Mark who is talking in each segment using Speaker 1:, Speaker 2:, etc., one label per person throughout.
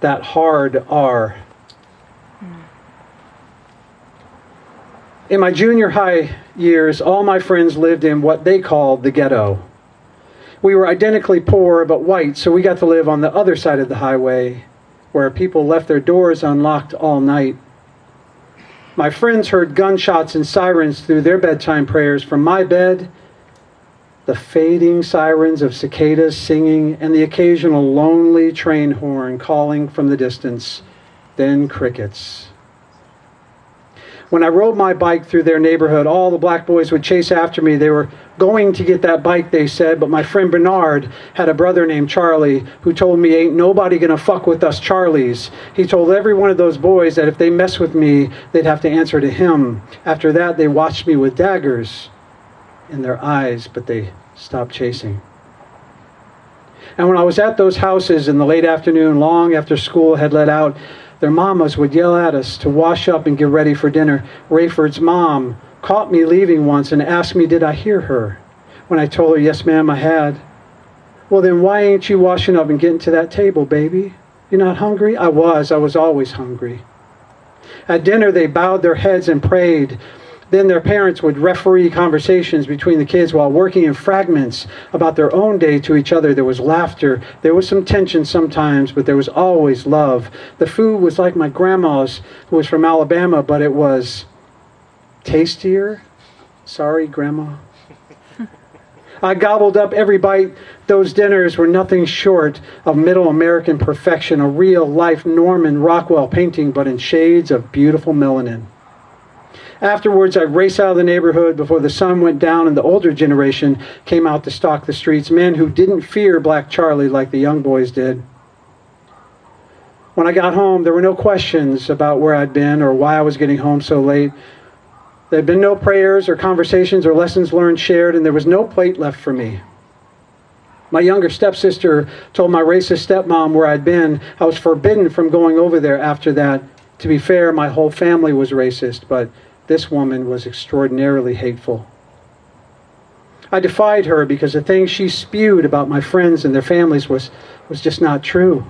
Speaker 1: that hard R. In my junior high years, all my friends lived in what they called the ghetto. We were identically poor but white, so we got to live on the other side of the highway, where people left their doors unlocked all night. My friends heard gunshots and sirens through their bedtime prayers. From my bed, the fading sirens of cicadas singing and the occasional lonely train horn calling from the distance, then crickets. When I rode my bike through their neighborhood, all the black boys would chase after me. They were going to get that bike, they said, but my friend Bernard had a brother named Charlie who told me, ain't nobody gonna fuck with us Charlies. He told every one of those boys that if they mess with me, they'd have to answer to him. After that, they watched me with daggers in their eyes, but they stopped chasing. And when I was at those houses in the late afternoon, long after school had let out, their mamas would yell at us to wash up and get ready for dinner. Rayford's mom caught me leaving once and asked me, did I hear her? When I told her, yes, ma'am, I had. Well, then why ain't you washing up and getting to that table, baby? You're not hungry? I was always hungry. At dinner, they bowed their heads and prayed. Then their parents would referee conversations between the kids while working in fragments about their own day to each other. There was laughter. There was some tension sometimes, but there was always love. The food was like my grandma's, who was from Alabama, but it was tastier. Sorry, Grandma. I gobbled up every bite. Those dinners were nothing short of middle American perfection, a real-life Norman Rockwell painting, but in shades of beautiful melanin. Afterwards, I'd race out of the neighborhood before the sun went down and the older generation came out to stalk the streets, men who didn't fear Black Charlie like the young boys did. When I got home, there were no questions about where I'd been or why I was getting home so late. There had been no prayers or conversations or lessons learned shared, and there was no plate left for me. My younger stepsister told my racist stepmom where I'd been. I was forbidden from going over there after that. To be fair, my whole family was racist, but this woman was extraordinarily hateful. I defied her because the things she spewed about my friends and their families was just not true.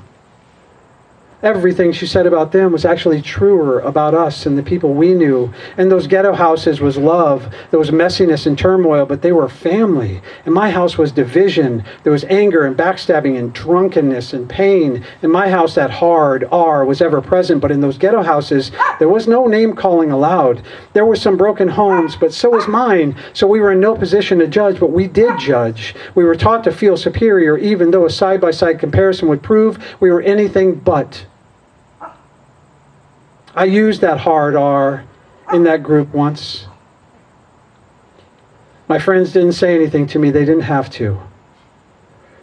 Speaker 1: Everything she said about them was actually truer about us and the people we knew. In those ghetto houses was love. There was messiness and turmoil, but they were family. In my house was division. There was anger and backstabbing and drunkenness and pain. In my house, that hard R was ever present, but in those ghetto houses, there was no name calling allowed. There were some broken homes, but so was mine. So we were in no position to judge, but we did judge. We were taught to feel superior, even though a side-by-side comparison would prove we were anything but. I used that hard R in that group once. My friends didn't say anything to me. They didn't have to.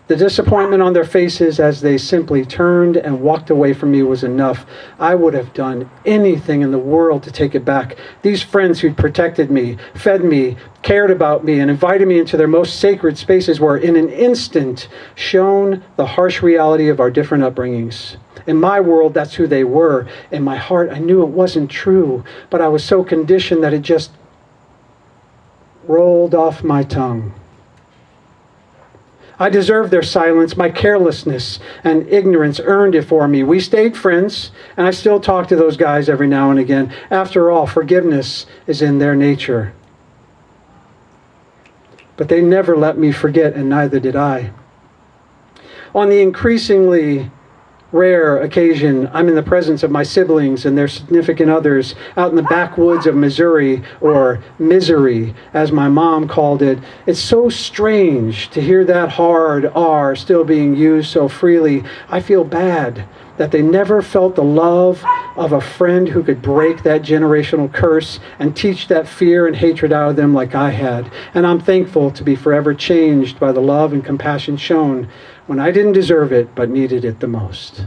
Speaker 1: The disappointment on their faces as they simply turned and walked away from me was enough. I would have done anything in the world to take it back. These friends who'd protected me, fed me, cared about me, and invited me into their most sacred spaces were, in an instant, shown the harsh reality of our different upbringings. In my world, that's who they were. In my heart, I knew it wasn't true, but I was so conditioned that it just rolled off my tongue. I deserved their silence. My carelessness and ignorance earned it for me. We stayed friends, and I still talk to those guys every now and again. After all, forgiveness is in their nature. But they never let me forget, and neither did I. On the increasingly rare occasion I'm in the presence of my siblings and their significant others out in the backwoods of Missouri, or misery, as my mom called it, it's so strange to hear that hard R still being used so freely. I feel bad that they never felt the love of a friend who could break that generational curse and teach that fear and hatred out of them like I had. And I'm thankful to be forever changed by the love and compassion shown when I didn't deserve it but needed it the most.